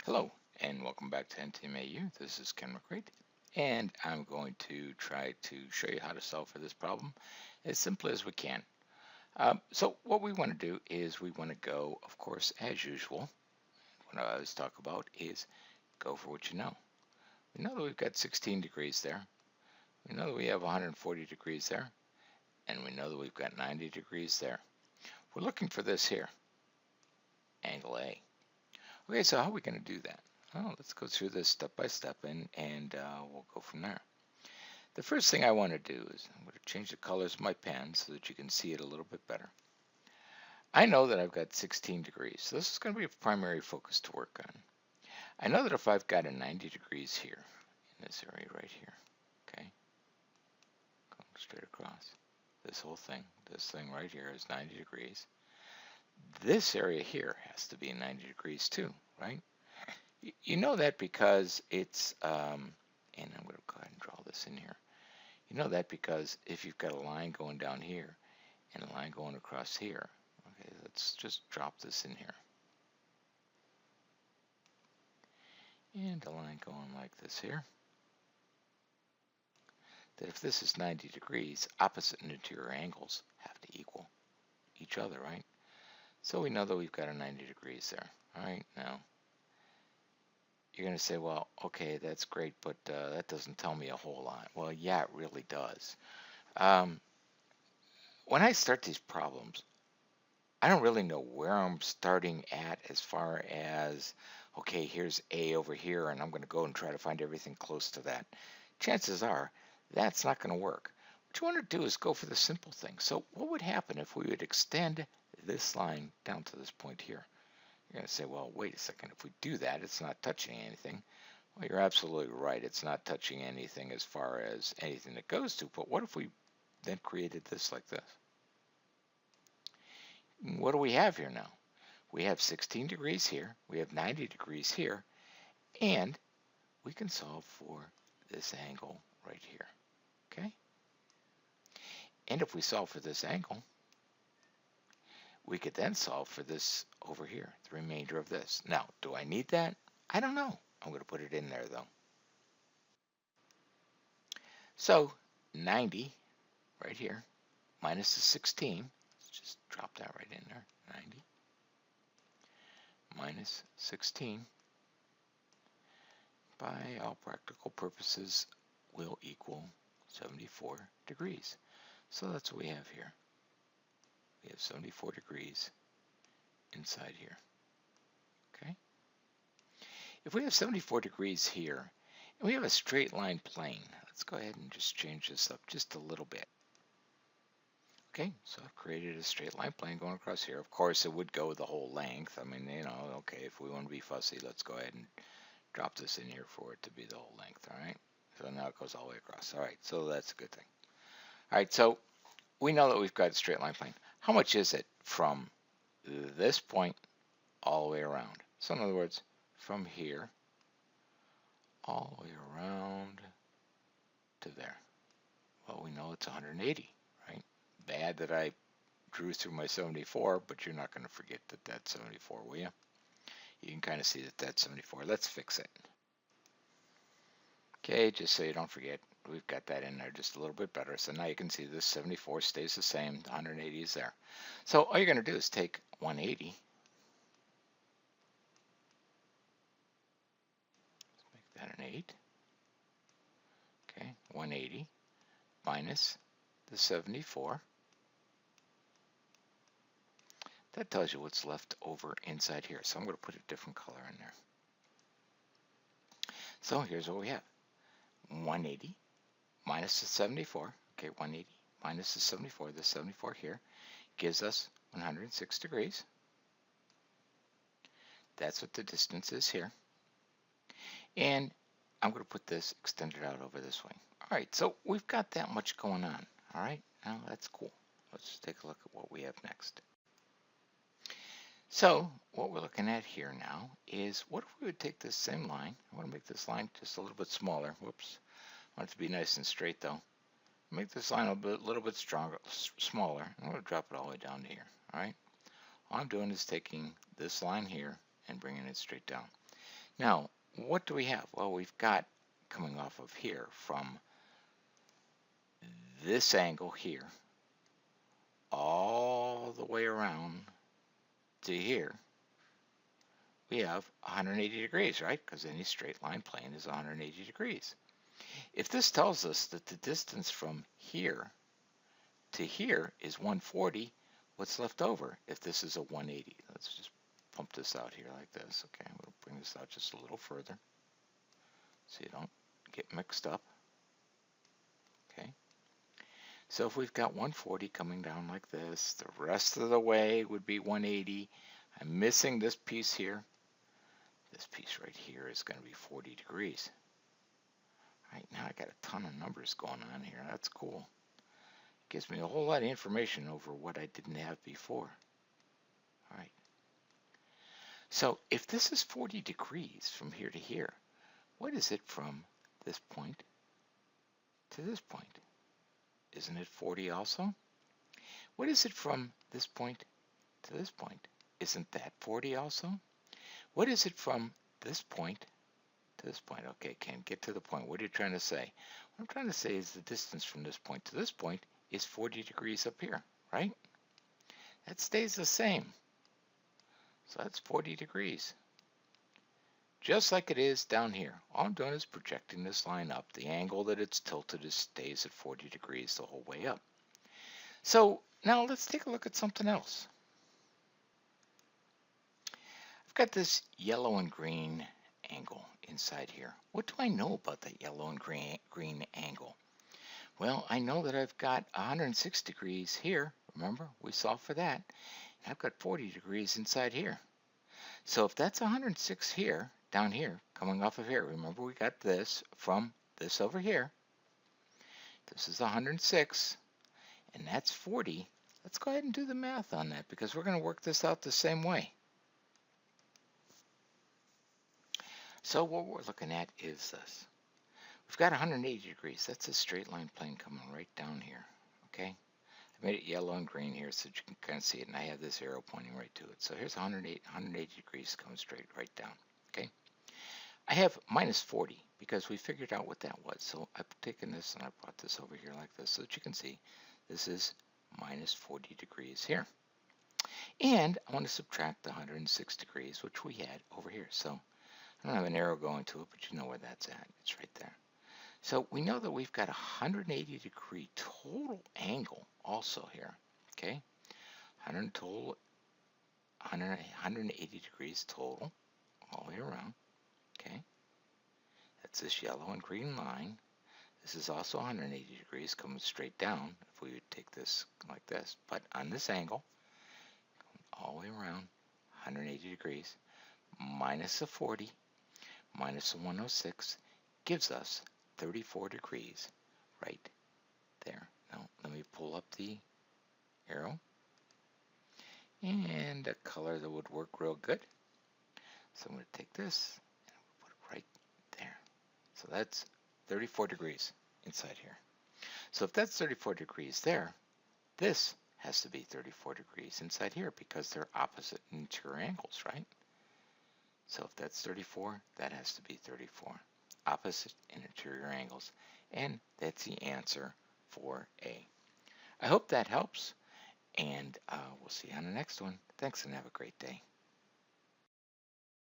Hello, and welcome back to NTMAU. This is Ken McCrate, and I'm going to try to show you how to solve for this problem as simply as we can. So what we want to do is we want to go, of course, as usual. What I always talk about is go for what you know. We know that we've got 16 degrees there. We know that we have 140 degrees there, and we know that we've got 90 degrees there. We're looking for this here, angle A. Okay, so how are we going to do that? Well, let's go through this step by step, and we'll go from there. The first thing I want to do is I'm going to change the colors of my pen so that you can see it a little bit better. I know that I've got 16 degrees, so this is going to be a primary focus to work on. I know that if I've got a 90 degrees here, in this area right here, okay, going straight across, this whole thing, this thing right here is 90 degrees. This area here has to be 90 degrees too, right? You know that because it's, and I'm going to go ahead and draw this in here. You know that because if you've got a line going down here and a line going across here, okay, let's just drop this in here. And a line going like this here. That if this is 90 degrees, opposite and interior angles have to equal each other, right? So we know that we've got a 90 degrees there. All right, now you're going to say, well, okay, that's great, but that doesn't tell me a whole lot. Well, yeah, it really does. When I start these problems, I don't really know where I'm starting at as far as, okay, here's A over here, and I'm going to go and try to find everything close to that. Chances are that's not going to work. What you want to do is go for the simple thing. So what would happen if we would extend this line down to this point here? You're going to say, well, wait a second. If we do that, it's not touching anything. Well, you're absolutely right. It's not touching anything as far as anything that goes to. But what if we then created this like this? What do we have here now? We have 16 degrees here, we have 90 degrees here, and we can solve for this angle right here, okay? And if we solve for this angle, we could then solve for this over here, the remainder of this. Now, do I need that? I don't know. I'm going to put it in there though. So 90 right here minus the 16, let's just drop that right in there, 90 minus 16 by all practical purposes will equal 74 degrees. So that's what we have here. We have 74 degrees inside here. Okay? If we have 74 degrees here, and we have a straight line plane, let's go ahead and just change this up just a little bit. Okay, so I've created a straight line plane going across here. Of course, it would go the whole length. I mean, you know, okay, if we want to be fussy, let's go ahead and drop this in here for it to be the whole length, all right? So now it goes all the way across. All right, so that's a good thing. All right, so we know that we've got a straight line plane. How much is it from this point all the way around? So in other words, from here all the way around to there. Well, we know it's 180, right? Bad that I drew through my 74, but you're not going to forget that that's 74, will you? You can kind of see that that's 74. Let's fix it. Okay, just so you don't forget, we've got that in there just a little bit better. So now you can see this 74 stays the same, the 180 is there. So all you're going to do is take 180, let's make that an 8, okay, 180 minus the 74. That tells you what's left over inside here. So I'm going to put a different color in there. So here's what we have. 180 minus the 74, okay, 180 minus the 74, the 74 here, gives us 106 degrees. That's what the distance is here. And I'm going to put this extended out over this way. All right, so we've got that much going on. All right, now that's cool. Let's take a look at what we have next. So what we're looking at here now is what if we would take this same line. I want to make this line just a little bit smaller. Whoops. I want it to be nice and straight though. Make this line a little bit stronger, smaller. I'm going to drop it all the way down to here. All right. All I'm doing is taking this line here and bringing it straight down. Now, what do we have? Well, we've got coming off of here from this angle here all the way around to here. We have 180 degrees, right? Because any straight line plane is 180 degrees. If this tells us that the distance from here to here is 140, what's left over if this is a 180? Let's just pump this out here like this. Okay, we'll bring this out just a little further so you don't get mixed up. Okay, so if we've got 140 coming down like this, the rest of the way would be 180. I'm missing this piece here. This piece right here is going to be 40 degrees. All right, now I got a ton of numbers going on here. That's cool. It gives me a whole lot of information over what I didn't have before. All right. So if this is 40 degrees from here to here, what is it from this point to this point? Isn't it 40 also? What is it from this point to this point? Isn't that 40 also? What is it from this point to this point? Okay, Ken, get to the point. What are you trying to say? What I'm trying to say is the distance from this point to this point is 40 degrees up here, right? That stays the same. So that's 40 degrees. Just like it is down here. All I'm doing is projecting this line up. The angle that it's tilted stays at 40 degrees the whole way up. So now let's take a look at something else. I've got this yellow and green angle inside here. What do I know about that yellow and green angle? Well, I know that I've got 106 degrees here. Remember, we solved for that. And I've got 40 degrees inside here. So if that's 106 here, down here, coming off of here, remember we got this from this over here. This is 106, and that's 40. Let's go ahead and do the math on that because we're going to work this out the same way. So what we're looking at is this. We've got 180 degrees. That's a straight line plane coming right down here, okay? I made it yellow and green here so that you can kind of see it, and I have this arrow pointing right to it. So here's 180 degrees coming straight right down, okay? I have minus 40 because we figured out what that was. So I've taken this and I brought this over here like this so that you can see this is minus 40 degrees here. And I want to subtract the 106 degrees, which we had over here. So I don't have an arrow going to it, but you know where that's at. It's right there. So we know that we've got a 180 degree total angle also here, okay? 180 degrees total all the way around, okay? That's this yellow and green line. This is also 180 degrees coming straight down if we would take this like this. But on this angle, all the way around, 180 degrees, minus the 40, minus the 106, gives us 34 degrees right there. Now, let me pull up the arrow and a color that would work real good. So I'm going to take this and put it right there. So that's 34 degrees inside here. So if that's 34 degrees there, this has to be 34 degrees inside here because they're opposite interior angles, right? So if that's 34, that has to be 34. Opposite and interior angles. And that's the answer for A. I hope that helps, and we'll see you on the next one. Thanks and have a great day.